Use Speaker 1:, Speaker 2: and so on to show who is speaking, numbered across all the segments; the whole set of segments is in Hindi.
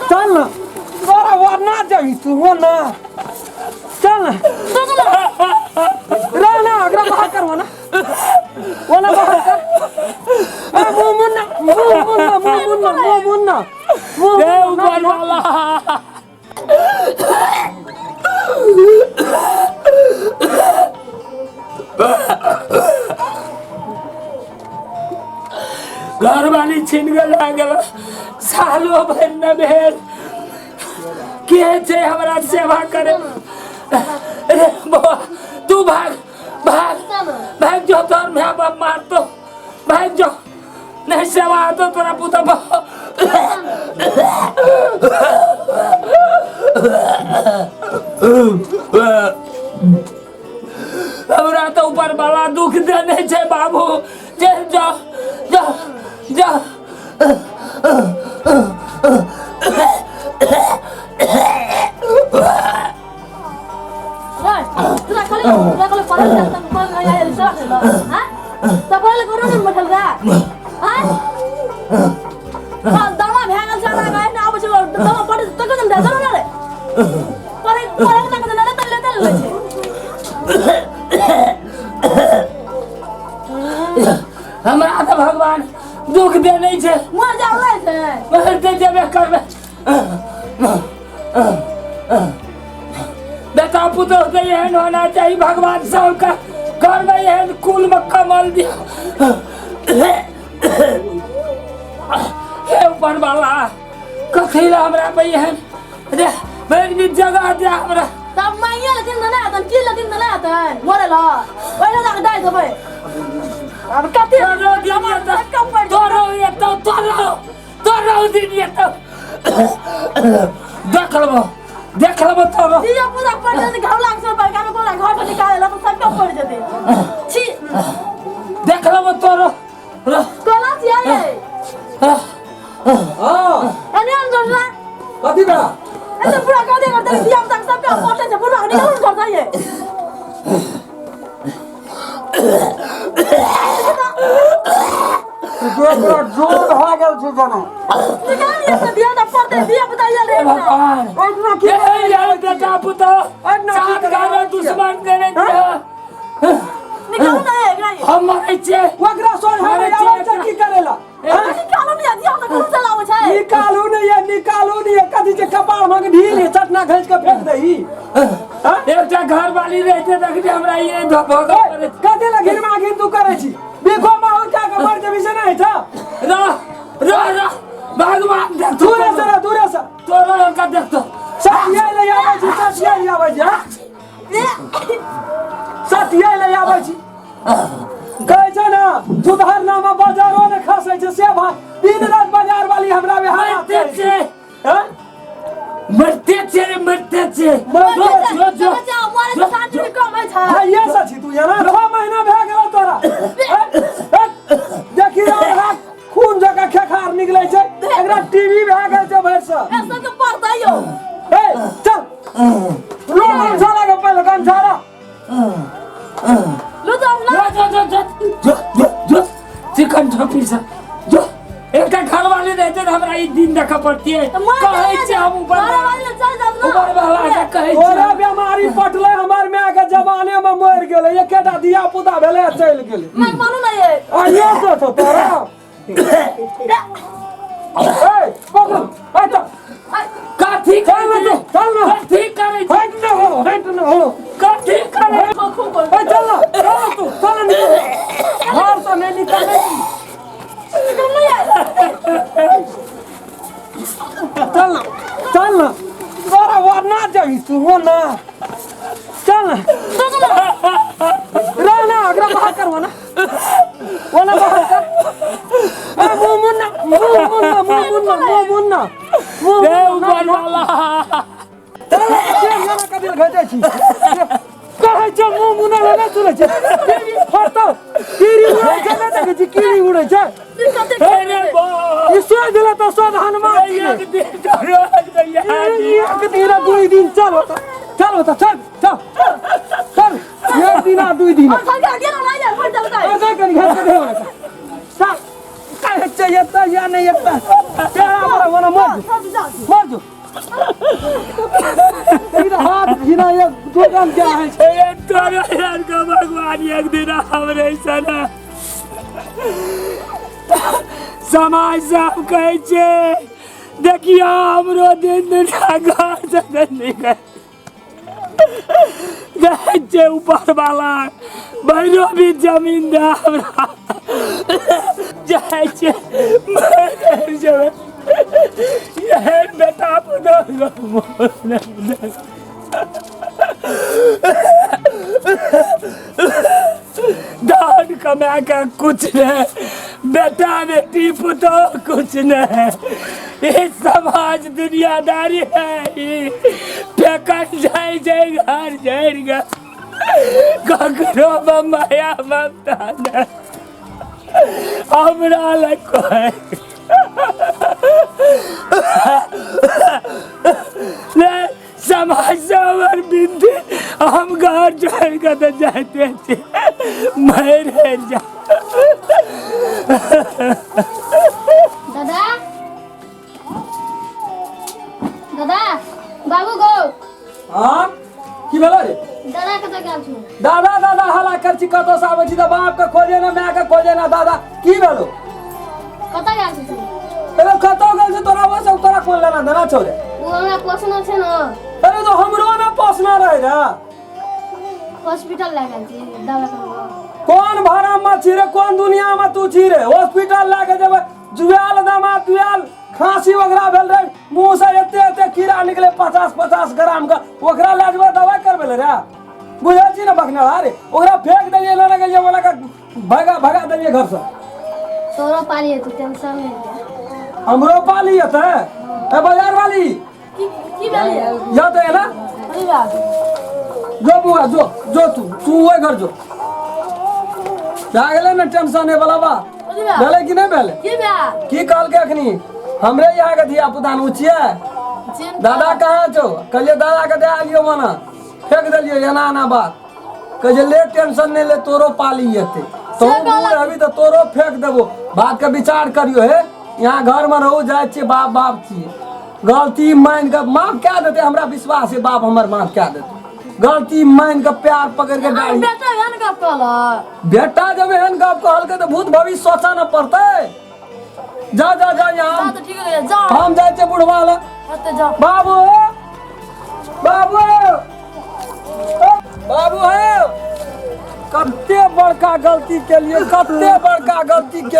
Speaker 1: चल ना बड़ा वरना जाई तू हो ना चल ना रहना अगर बाहर करवा ना वाला बाहर कर मुन्ना ऊपर वाला घर वाली छीन गल सालो भर न भेल के छे हमरा सेवा करे अरे तू भाग जो तोर मैं बाप मार तो भाग जो नहीं सेवा तो तोरा पुता हमरा तो ऊपर वाला दुख देने छे बाबू चल जा हमरा तो भगवान दुख दे नहीं छे मर जावे छे मरते जेबे करबे बेटा पुत्र के एहन होना चाहिए भगवान सबका घर में एहन कुल में कमल दिया हे ऊपर वाला कथीला हमरा पे एहन रे मेरी भी जगह दे हमरा तब माइया लेकिन ना आता की लेकिन ना आता मरेला ओइला लग दाई दबे अब कथी तोरो दिन ये तोरो दिन ये तो देख लेबो तोरो दिया पूरा पड़ जाते घाव लाग से पर कामे कोला घर से निकाले ला तो सब कम पड़ जाते छी देख लेबो तोरो कोला छिया ये हां एने अंदर ना कथी बा ऐसे पूरा कर दे करते दिया तक सब कम पड़ जाते पूरा निकाल करता ये पूरा जोर हो गया छे जानो निकाल ये से दिया ना पड़ते दिया बताइए रे भगवान ओतना की यार बेटा पुतो साथ गावे दुश्मन करे निकाल ना है हम मारे छे वगरा सोन हमारे आवाज की करेला निकालो नहीं दिया ना कौन चलावे छे निकालो नहीं कदी जे कपाल में ढील है चटना घस के फेंक दही एकटा घर वाली रहते देखते हमरा ये धपक कदे लगिन में आगिन तू करे छी देखो माहौल क्या कमर के विषय नहीं था रा भगवान देख दूर से तोरा का देख तो सतिया ले आवे छी सतिया ले आवे छी कहै छै ना सुधार नामा बाजारो ने खसै छै से भाई दिन रात बाजार वाली हमरा बिहार आते छै मरते छे जो हमारे शांति में कम है था ये सच तू यार 6 महीना भे गेल तोरा देखि रहा खून जका खेखार निकलै छै एकरा टीवी भे गेल छै भर से ऐसा तो पड़ता यो ए चल लोगन साला के पहले कौन सारा लो जो चिकन छोपी से जो एक घर वाले रहते तो हमरा ई दिन देखा पड़ती है कहै छै हम ऊपर वाले चल जात ना ऊपर वाला कहै छै ओरा बीमारी पटले हमर में के जवाने में मर गेलै एकेटा दिया पुता भेले चल गेलै मैं मानू ना ये आइयो तो तोरा ए पकड़ आ तो काठी चल ना ठीक करे हट न हो काठी करे चल ना तू चल निकल घर से नहीं निकले चल ना बड़ा वरना जाई तू हो ना चल ना रहना अगर बाहर करवा ना वाला बाहर कर मुन्ना ऊपर वाला चल ना कभी भेजै छी कहै छ मुन्ना ना सुनै छ फटो कीरी उड़ै छै ना देखै छी कीरी उड़ै छै ये सो दिला तो सो हनुमान एक दिन 2 दिन चल
Speaker 2: एक दिन आ 2 दिन
Speaker 1: और संगे हटिया ना यार मर जाता है
Speaker 2: ऐसा कर घास दे होना सा काय चाहिए त या नहीं एकता तेरा बड़ा वना मर जो तेरा हाथ घिना एक दुकान क्या है
Speaker 3: ए तोरा यार का भगवान एक दिन हमरे सना समाज सब कहै छे देखियो हमरो दिन घर से निकल कहै छे ऊपर वाला बहनो भी जमींदार जाय छे मर जावे ये बेटा दान कमा के कुछ नहीं बेटा बेटी पुतो कुछ नहीं ये समाज दुनियादारी है ये फेंकल जाए जाए घर जाएगा ककरो में माया ममता नहीं हमरा लग समाज से हमर बिंदी हम घर छोड़ के तो जाते थे मैं रह जा
Speaker 4: दादा दादा बाबू गो
Speaker 2: हां की भेलै रे
Speaker 4: दादा कतऽ गेल छी
Speaker 2: दादा दादा हला कर छी कतो से आबै छी त बाप के खोजे ना माय के खोजे ना दादा की भेलो
Speaker 4: कतऽ गेल छी
Speaker 2: अरे कतो गेल छै तोरा वो सब तोरा कोन लेना देना छौ रे
Speaker 4: वो हमरा पोसना छै न
Speaker 2: अरे तो हमरो ना पोसना रहे रे
Speaker 4: हॉस्पिटल ले गेल छी दवा करबो
Speaker 2: कौन भाड़ा में छी रे कौन दुनिया में तू छी रे हॉस्पिटल लेके जेबे जुआल दामाद जुआल खांसी वगैरह भेल रे मुंह से एते कीड़ा निकले 50 ग्राम का ओकरा ले जेबे दवाई करबे रे बुझै छी ना बखना रे ओकरा फेंक देलिए ना गेलिए वाला का भगा देलिए घर से
Speaker 4: तोरो पाली है तू टेंशन नहीं ले
Speaker 2: हमरो पाली है ए बाजार वाली
Speaker 1: की भेलै
Speaker 2: या तो है ना
Speaker 1: अरे बाप
Speaker 2: जो बुआ जो तू ओए घर जो जा गेले ना टेंशन है वाला बा
Speaker 1: अरे बाप
Speaker 2: भेले कि नहीं भेले
Speaker 1: की बा
Speaker 2: की कहल के अखनी हमरे यहाँ के धिया पुता नुचिए दादा कहाँ छो कहलिए दादा के दे आलियो मना फेंक दिलियो एना बात कहे ले टेंशन नहीं ले तोरो पाली हेते तो अभी तो तोरो फेंक देबो बात का विचार करियो है यहाँ घर में रहो जाए छे बाप छी गलती मान के माफ क्या देते हमरा विश्वास है बाप हमर माफ क्या देते गलती मान के प्यार पकड़ के डाली
Speaker 1: बेटा एहन गप कहल
Speaker 2: बेटा जब एहन गप कहल के तो भूत भविष्य सोचा न पड़ते जा यहाँ
Speaker 1: तो ठीक है जा
Speaker 2: हम जाए छे बुढ़वा ला
Speaker 1: हते जा
Speaker 2: बाबू है कत्ते बड़का गलती के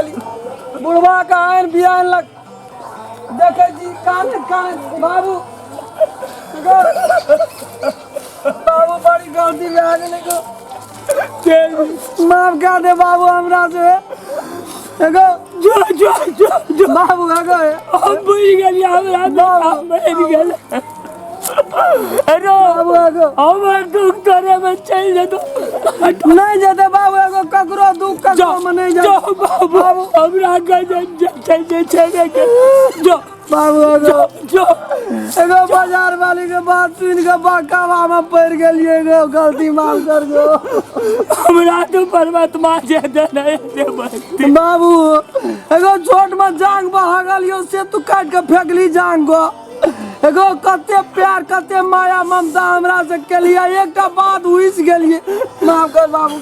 Speaker 2: लिए बुढ़वा का आइन बियान लग देखे जी कान बाबू बड़ी गलती में आ गेले को माफ कर दे बाबू हमरा से एगो जो बाबू एगो
Speaker 3: हम बुझ गेली हमरा मर गेल अरे
Speaker 2: बाबू एगो
Speaker 3: हमर दुख तोरे में चल जेतो
Speaker 2: नहीं जाते बाबू एगो ककरो दुख ककरो में नहीं
Speaker 3: जो
Speaker 2: जाते
Speaker 3: बाबू हमरा गजन छेबे के जो
Speaker 2: बाबू एगो
Speaker 3: जो
Speaker 2: एगो बाजार वाली के बात सुन के बकावा में पड़ गेलिए एगो गलती माफ कर दो
Speaker 3: हमरा तो परमात्मा जे देने दे
Speaker 2: बाबू एगो छोट में जांग बहा गेलियो से तू काट के फेंकली जांग को एगो कते प्यार कते माया ममता हमरा से केलिए एकटा बात हुइस गेलिए माफ कर बाबू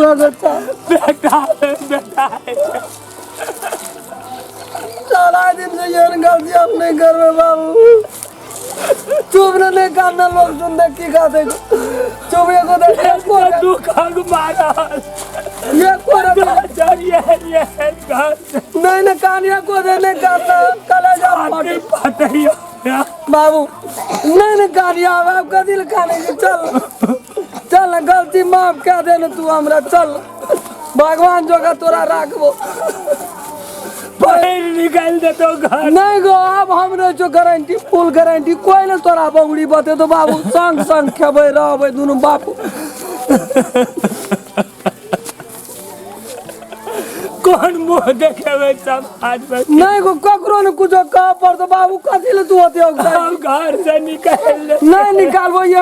Speaker 2: एगो
Speaker 3: बेटा
Speaker 2: सारा दिन से ये गलती हम नहीं कर रहे बाबू चुप नहीं करना लोग सुन देख की खाते चुप ये को देख
Speaker 3: दुकान मारा
Speaker 2: ये को
Speaker 3: ये
Speaker 2: नहीं कानिया को देने करना कलेजा
Speaker 3: पटैया
Speaker 2: बाबू नहीं कानिया आपका दिल खाने की चल गलती माफ क्या देना तू हमरा चल भगवान जोगा तोरा राखबो
Speaker 3: पैर निकाल दे तो घर
Speaker 2: नहीं गो अब हमरे जो गारंटी फुल गारंटी कोई ना तोरा बंगड़ी बते तो बाबू संग खेबे रहबे दुनु बापू
Speaker 3: कौन मुंह देखेबे समाज में
Speaker 2: नहीं गो ककरो ने कुछ कह पर तो बाबू कथी ले तू होते
Speaker 3: घर से निकाल
Speaker 2: नहीं निकालबो ये